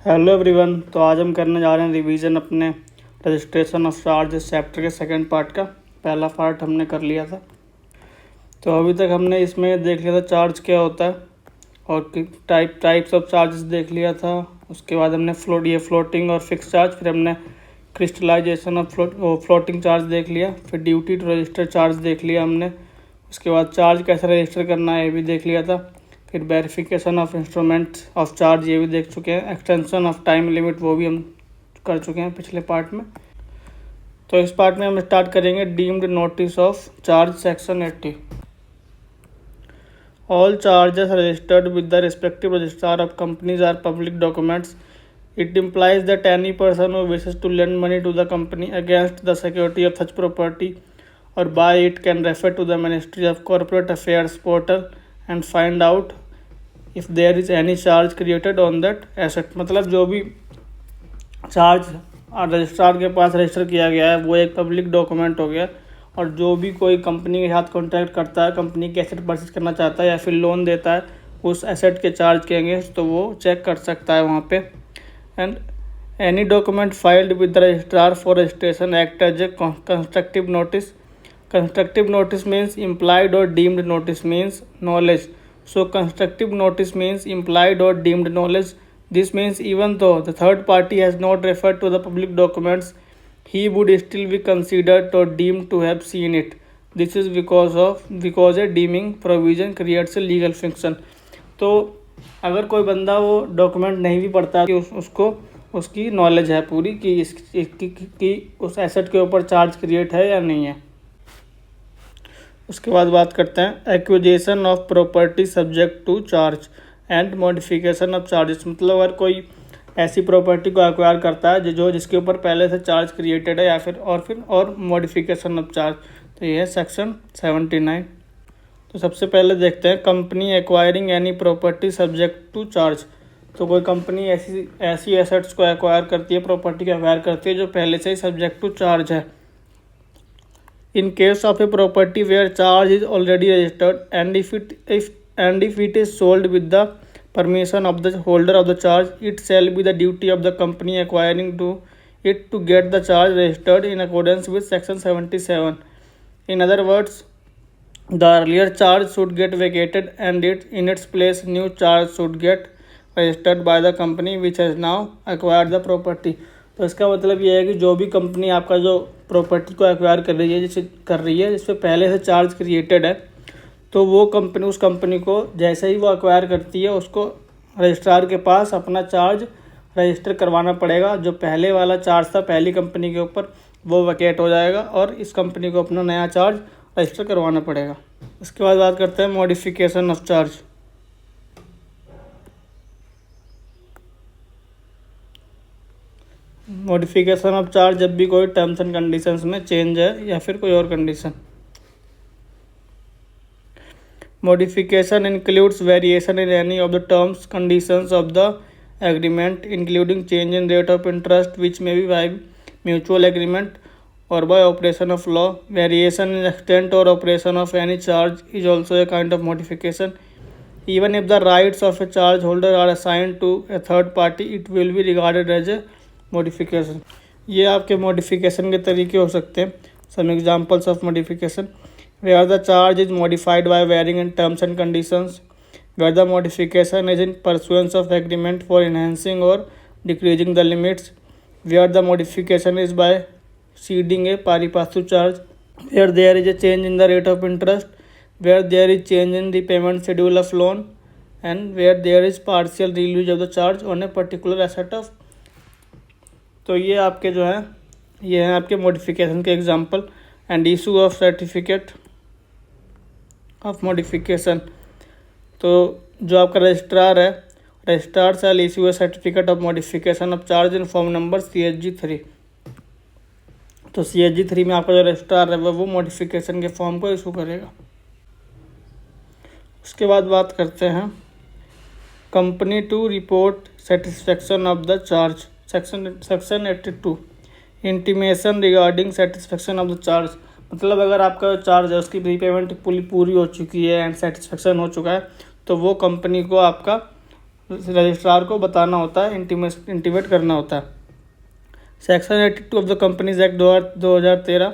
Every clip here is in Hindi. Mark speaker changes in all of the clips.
Speaker 1: Hello everyone. तो आज हम करने जा रहे हैं रिवीजन अपने रजिस्ट्रेशन ऑफ चार्ज चैप्टर के सेकंड पार्ट का। पहला पार्ट हमने कर लिया था। तो अभी तक हमने इसमें देख लिया था चार्ज क्या होता है और टाइप्स ऑफ चार्जेस देख लिया था। उसके बाद हमने फ्लोटिंग और फिक्स चार्ज, फिर हमने क्रिस्टलाइजेशन ऑफ फ्लोटिंग चार्ज देख लिया, फिर ड्यूटी टू रजिस्टर चार्ज देख लिया हमने। उसके बाद चार्ज कैसे रजिस्टर करना है ये भी देख लिया था। फिर verification of instruments of charge ये भी देख चुके हैं। एक्सटेंशन ऑफ टाइम लिमिट वो भी हम कर चुके हैं पिछले पार्ट में। तो इस पार्ट में हम स्टार्ट करेंगे deemed notice of charge section 80। All charges registered with the respective registrar of companies are public documents. It implies that any person who wishes to lend money to the company against the security of such property or buy it can refer to the Ministry of Corporate Affairs portal and find out if there is any charge created on that asset. मतलब जो भी चार्ज रजिस्ट्रार के पास रजिस्टर किया गया है वो एक पब्लिक डॉक्यूमेंट हो गया, और जो भी कोई कंपनी के साथ कॉन्ट्रैक्ट करता है, कंपनी के एसेट परचेज करना चाहता है या फिर लोन देता है उस एसेट के चार्ज के अगेंस्ट, तो वो चेक कर सकता है वहाँ पे। And any document filed with the registrar for registration act as a constructive notice. Constructive notice means implied or deemed notice means knowledge. So constructive notice means implied or deemed knowledge. This means even though the third party has not referred to the public documents, he would still be considered or deemed to have seen it. This is because a deeming provision creates a legal fiction. तो अगर कोई बंदा वो डॉक्यूमेंट नहीं भी पढ़ता कि उसको उसकी नॉलेज है पूरी कि उस एसेट के ऊपर चार्ज क्रिएट है या नहीं है। उसके बाद बात करते हैं acquisition of property subject to charge and modification of charges. मतलब अगर कोई ऐसी प्रॉपर्टी को एक्वायर करता है जिसके ऊपर पहले से चार्ज क्रिएटेड है या फिर मॉडिफिकेशन ऑफ चार्ज, तो ये है सेक्शन 79। तो सबसे पहले देखते हैं company acquiring any property subject to charge. तो कोई कंपनी ऐसी एसेट्स को एक्वायर करती है, प्रॉपर्टी को एक्वायर करती है जो पहले से ही सब्जेक्ट टू चार्ज है। In case of a property where charge is already registered and if it is sold with the permission of the holder of the charge, it shall be the duty of the company acquiring to get the charge registered in accordance with section 77। In other words, the earlier charge should get vacated and in its place new charge should get registered by the company which has now acquired the property. तो इसका मतलब ये है कि जो भी कंपनी आपका जो प्रॉपर्टी को एक्वायर कर रही है जिस पे पहले से चार्ज क्रिएटेड है, तो वो कंपनी उस कंपनी को जैसे ही वो एक्वायर करती है उसको रजिस्ट्रार के पास अपना चार्ज रजिस्टर करवाना पड़ेगा। जो पहले वाला चार्ज था पहली कंपनी के ऊपर वो वैकेट हो जाएगा और इस कंपनी को अपना नया चार्ज रजिस्टर करवाना पड़ेगा। इसके बाद बात करते हैं modification of charge. Modification of charge जब भी कोई टर्म्स एंड कंडीशंस में चेंज है या फिर कोई और condition. Modification includes variation in any of the terms conditions of the agreement including change in rate of interest which may be by mutual agreement or by operation of law. Variation in extent or operation of any charge is also a kind of modification. Even if the rights of a charge holder are assigned to a third party, it will be regarded as a modification. ये आपके modification के तरीके हो सकते हैं। Some examples of modification: where the charge is modified by varying in terms and conditions, where the modification is in pursuance of agreement for enhancing or decreasing the limits, where the modification is by ceding a pari passu charge, where there is a change in the rate of interest, where there is change in the payment schedule of loan, and where there is partial release of the charge on a particular asset of। तो ये आपके जो हैं ये हैं आपके मॉडिफिकेशन के example. And issue of certificate of modification. तो जो आपका रजिस्ट्रार है, registrar shall issue A certificate of modification of charge in form number CHG3। तो CHG3 में आपका जो रजिस्ट्रार है वो मॉडिफिकेशन के फॉर्म को इशू करेगा। उसके बाद बात करते हैं company to report satisfaction of the charge. Section 82 intimation regarding satisfaction of the charge. मतलब अगर आपका जो चार्ज है उसकी प्रीपेमेंट पूरी हो चुकी है एंड सेटिस्फेक्शन हो चुका है, तो वो कंपनी को आपका रजिस्ट्रार को बताना होता है, इंटीमेट करना होता है। Section 82 of the companies act 2013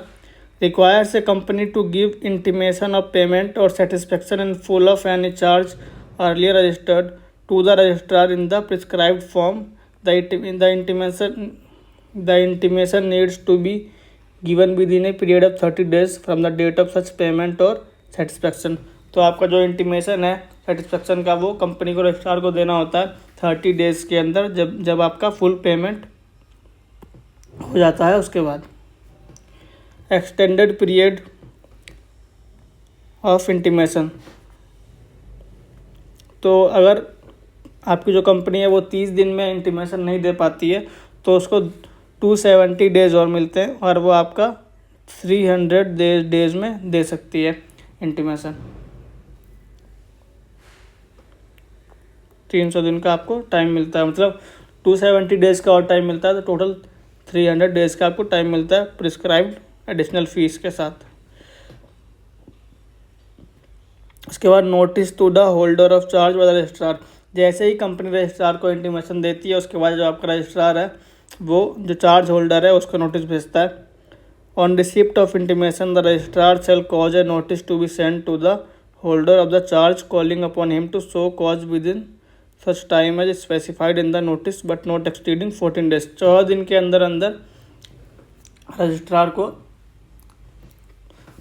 Speaker 1: requires a company to give intimation of payment or satisfaction in full of any charge earlier registered to the registrar in the prescribed form. The intimation needs to be given within a period of 30 days from the date of such payment or satisfaction. तो आपका जो इंटीमेशन है सेटिस्फेक्शन का वो कंपनी को रजिस्ट्रार को देना होता है 30 डेज के अंदर, जब आपका फुल पेमेंट हो जाता है उसके बाद। एक्सटेंडेड पीरियड ऑफ इंटीमेशन, तो अगर आपकी जो कंपनी है वो 30 दिन में इंटीमेशन नहीं दे पाती है तो उसको 270 डेज और मिलते हैं और वो आपका 300 डेज में दे सकती है इंटीमेशन। 300 दिन का आपको टाइम मिलता है, मतलब 270 डेज का और टाइम मिलता है, तो टोटल 300 डेज का आपको टाइम मिलता है प्रिस्क्राइब्ड एडिशनल फीस के साथ। उसके बाद notice to the holder of charge by the registrar, जैसे ही कंपनी रजिस्ट्रार को इंटीमेशन देती है उसके बाद जो आपका रजिस्ट्रार है वो जो चार्ज होल्डर है उसको नोटिस भेजता है। On receipt of intimation the registrar shall cause a notice to be send to the holder of the charge calling upon him to show cause within such time as specified in the notice but not exceeding 14 days. 14 दिन के अंदर रजिस्ट्रार को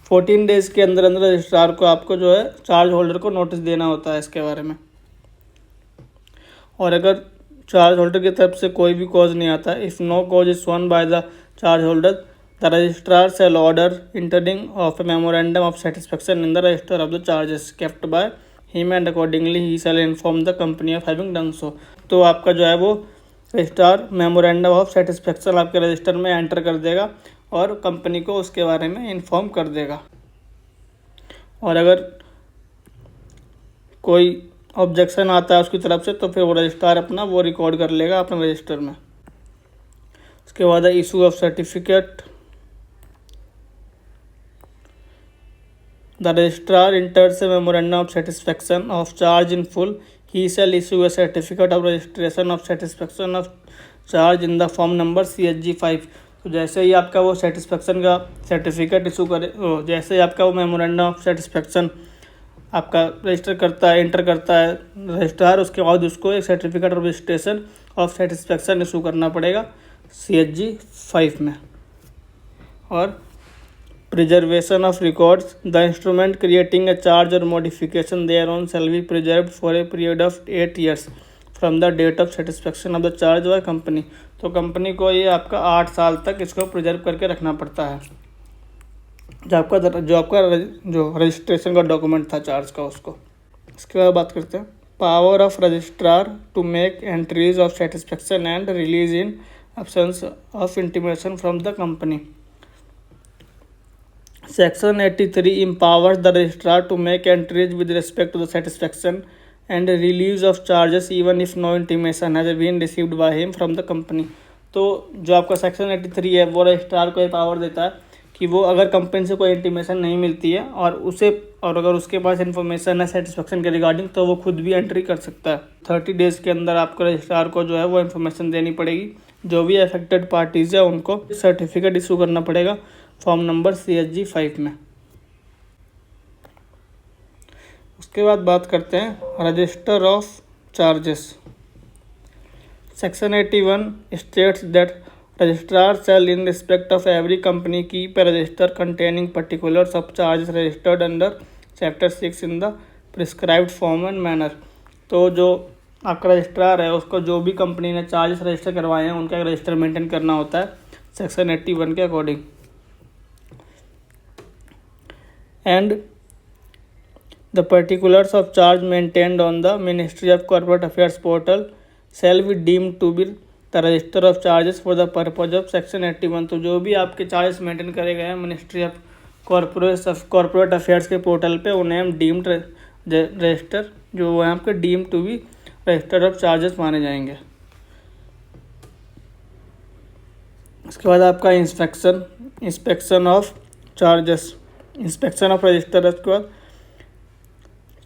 Speaker 1: 14 डेज के अंदर रजिस्ट्रार को आपको जो है चार्ज होल्डर को नोटिस देना होता है इसके बारे में। और अगर चार्ज होल्डर की तरफ से कोई भी कॉज नहीं आता, if no cause is shown by the charge holder the registrar shall order entering of a memorandum of satisfaction in the register of the charges kept by him and accordingly he shall inform the company of having done so. तो आपका जो है वो रजिस्ट्रार मेमोरेंडम ऑफ सेटिस्फेक्शन आपके रजिस्टर में एंटर कर देगा और कंपनी को उसके बारे में इन्फॉर्म कर देगा। और अगर कोई ऑब्जेक्शन आता है उसकी तरफ से तो फिर वो रजिस्ट्रार अपना वो रिकॉर्ड कर लेगा अपने रजिस्टर में। उसके बाद issue of certificate, the registrar इंटर्स A memorandum of satisfaction of charge in full, he shall issue A certificate of registration of satisfaction of charge in the form number CHG 5। तो जैसे ही आपका वो सेटिस्फेक्शन का सर्टिफिकेट इशू करे, जैसे ही आपका वो मेमोरेंडम ऑफ सेटिस्फेक्शन आपका रजिस्टर करता है, एंटर करता है रजिस्ट्रार, उसके बाद उसको एक certificate of registration of satisfaction issue करना पड़ेगा CHG 5 में। और preservation of records, the instrument creating a charge or modification thereon shall be preserved for a period of 8 years from the date of satisfaction of the charge by company. तो कंपनी को ये आपका 8 साल तक इसको प्रिजर्व करके रखना पड़ता है, जो आपका रजिस्ट्रेशन का डॉक्यूमेंट था चार्ज का उसको। इसके बाद बात करते हैं power of registrar to make entries of satisfaction and release in absence of intimation from the company. Section 83 empowers the registrar to make entries with respect to the satisfaction and release of charges even if no intimation has been received by him from the company। तो जो आपका सेक्शन 83 है वो रजिस्ट्रार को ये पावर देता है कि वो अगर कंपनी से कोई इंटीमेशन नहीं मिलती है और अगर उसके पास इन्फॉर्मेशन है सेटिस्फेक्शन के रिगार्डिंग तो वो खुद भी एंट्री कर सकता है। 30 डेज़ के अंदर आपको रजिस्ट्रार को जो है वो इन्फॉर्मेशन देनी पड़ेगी, जो भी अफेक्टेड पार्टीज़ है उनको सर्टिफिकेट इशू करना पड़ेगा फॉर्म नंबर CHG 5 में। उसके बाद बात करते हैं register of charges. Section 81 states that registrar shall in respect of every company keep a register containing particulars of charges registered under chapter 6 in the prescribed form and manner। तो जो आपका रजिस्ट्रार है उसको जो भी कंपनी ने चार्जेस रजिस्टर करवाए हैं उनका रजिस्टर मेंटेन करना होता है सेक्शन 81 के according. And the particulars of charge maintained on the ministry of corporate affairs portal shall be deemed to be the register of charges for the purpose of section 81। तो जो भी आपके चार्जेस मेंटेन करे गए हैं मिनिस्ट्री ऑफ कॉर्पोरेट अफेयर्स के पोर्टल पे उन्हें हम डीम्ड रजिस्टर जो है आपके deemed to be register of charges माने जाएंगे। उसके बाद आपका inspection of charges, inspection of register. उसके बाद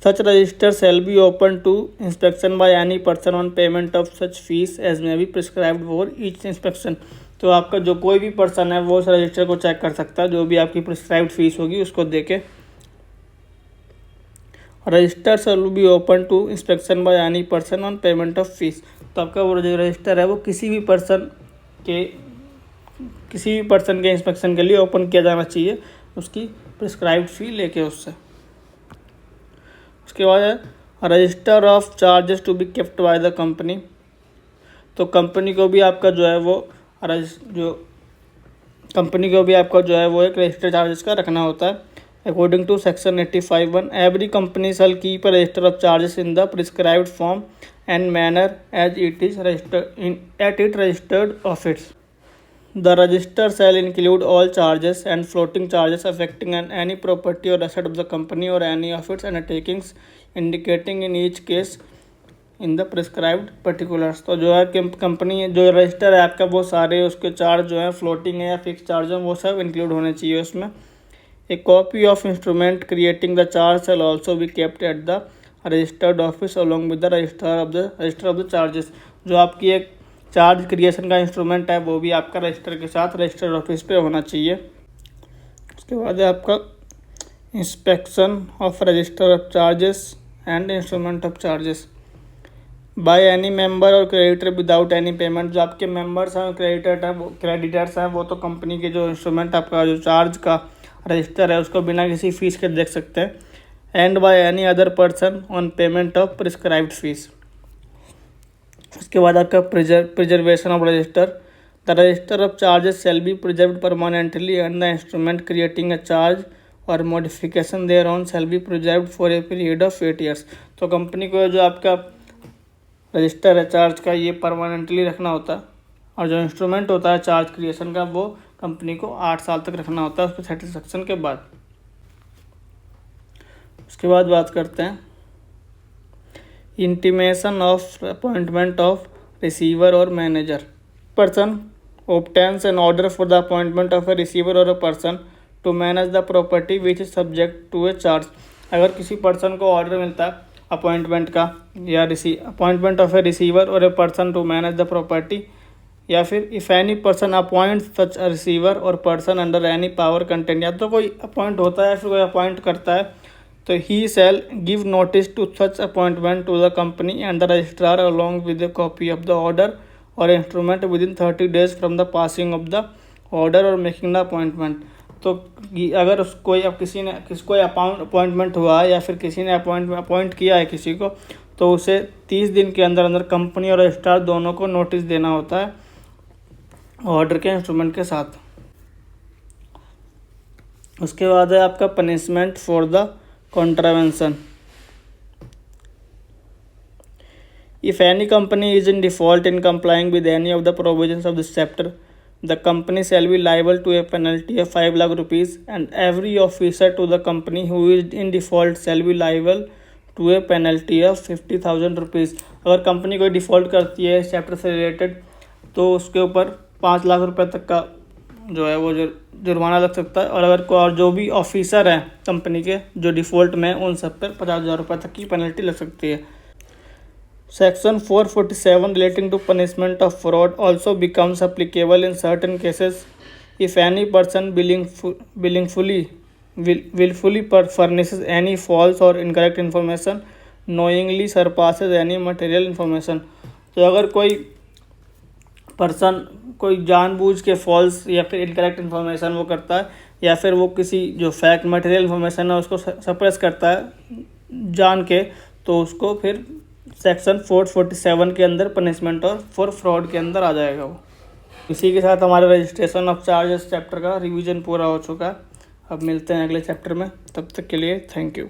Speaker 1: Such register shall be open to inspection by any person on payment of such fees as may be prescribed for each inspection। तो आपका जो कोई भी पर्सन है वो उस रजिस्टर को चेक कर सकता है, जो भी आपकी प्रिस्क्राइब्ड फीस होगी उसको देके। Register shall be open to inspection by any person on payment of fees. तो आपका वो जो रजिस्टर है वो किसी भी पर्सन के इंस्पेक्शन के लिए ओपन किया जाना चाहिए, उसकी प्रिस्क्राइब्ड फी लेके उससे। उसके बाद है register of charges to be kept by the company. तो कंपनी को भी आपका जो है वो एक रजिस्टर चार्जेस का रखना होता है। According to section 85(1) every company shall keep a register of charges in the prescribed form and manner as it is registered office. The register shall include all charges and floating charges affecting any property or asset of the company or any of its undertakings, indicating in each case in the prescribed particulars। तो जो है कंपनी जो रजिस्टर है आपका वो सारे उसके चार्ज जो है फ्लोटिंग है या फिक्स चार्ज है वो सब इंक्लूड होने चाहिए उसमें। ए copy of instrument creating the charge shall also be kept at the registered office along with the register of the charges. जो आपकी एक चार्ज क्रिएशन का इंस्ट्रूमेंट है वो भी आपका रजिस्टर के साथ रजिस्टर ऑफिस पे होना चाहिए। उसके बाद है आपका inspection of register of charges and instrument of charges by any member और क्रेडिटर विदाउट एनी पेमेंट। जो आपके मेंबर्स हैं क्रेडिटर्स हैं वो तो कंपनी के जो इंस्ट्रूमेंट आपका जो चार्ज का रजिस्टर है उसको बिना किसी फीस के देख सकते हैं। And by any other person on payment of prescribed fees. उसके बाद आपका preservation of register. The register of charges shall be preserved permanently and the instrument creating a charge or modification thereon shall be preserved for a period of 8 years। तो कंपनी को जो आपका रजिस्टर है चार्ज का ये परमानेंटली रखना होता है, और जो इंस्ट्रूमेंट होता है चार्ज क्रिएशन का वो कंपनी को 8 साल तक रखना होता है उसके सेटिस्फेक्शन के बाद। उसके बाद बात करते हैं intimation of appointment of receiver or manager. Person obtains an order for the appointment of a receiver or a person to manage the property which is subject to a charge। अगर किसी पर्सन को ऑर्डर मिलता है अपॉइंटमेंट का या appointment of a receiver or a person to manage the property, या फिर if any person appoint such a receiver or person under any power content, या तो कोई अपॉइंट होता है या फिर कोई अपॉइंट करता है तो he shall give notice to such appointment to the company and the registrar along with a copy of the order or instrument within 30 days from the passing of the order or making the appointment. तो अगर किसी अपॉइंटमेंट हुआ है या फिर किसी ने अपॉइंट किया है किसी को, तो उसे 30 दिन के अंदर अंदर कंपनी और रजिस्ट्रार दोनों को नोटिस देना होता है ऑर्डर के इंस्ट्रूमेंट के साथ। उसके बाद है आपका punishment for the contravention. If any company is in default in complying with any of the provisions of this chapter, the company shall be liable to a penalty of 5 lakh rupees and every officer to the company who is in default shall be liable to a penalty of 50,000 rupees। अगर कंपनी कोई डिफ़ॉल्ट करती है इस चैप्टर से रिलेटेड तो उसके ऊपर 5 लाख रुपए तक का जो है वो जुर्माना लग सकता है, और अगर कोई और जो भी ऑफिसर हैं कंपनी के जो डिफ़ॉल्ट में उन सब पर 50,000 रुपये तक की पेनल्टी लग सकती है। Section 447 relating to punishment of fraud also becomes applicable in certain cases if any person willfully furnishes any false or incorrect information, knowingly surpasses any material information। तो अगर कोई पर्सन कोई जानबूझ के फॉल्स या फिर इनकरेक्ट इन्फॉर्मेशन वो करता है, या फिर वो किसी जो फैक्ट मटेरियल इन्फॉर्मेशन है उसको सप्रेस करता है जान के, तो उसको फिर सेक्शन 447 के अंदर पनिशमेंट और फॉर फ्रॉड के अंदर आ जाएगा वो। इसी के साथ हमारे रजिस्ट्रेशन ऑफ चार्जेस चैप्टर का रिवीजन पूरा हो चुका है। अब मिलते हैं अगले चैप्टर में, तब तक के लिए थैंक यू।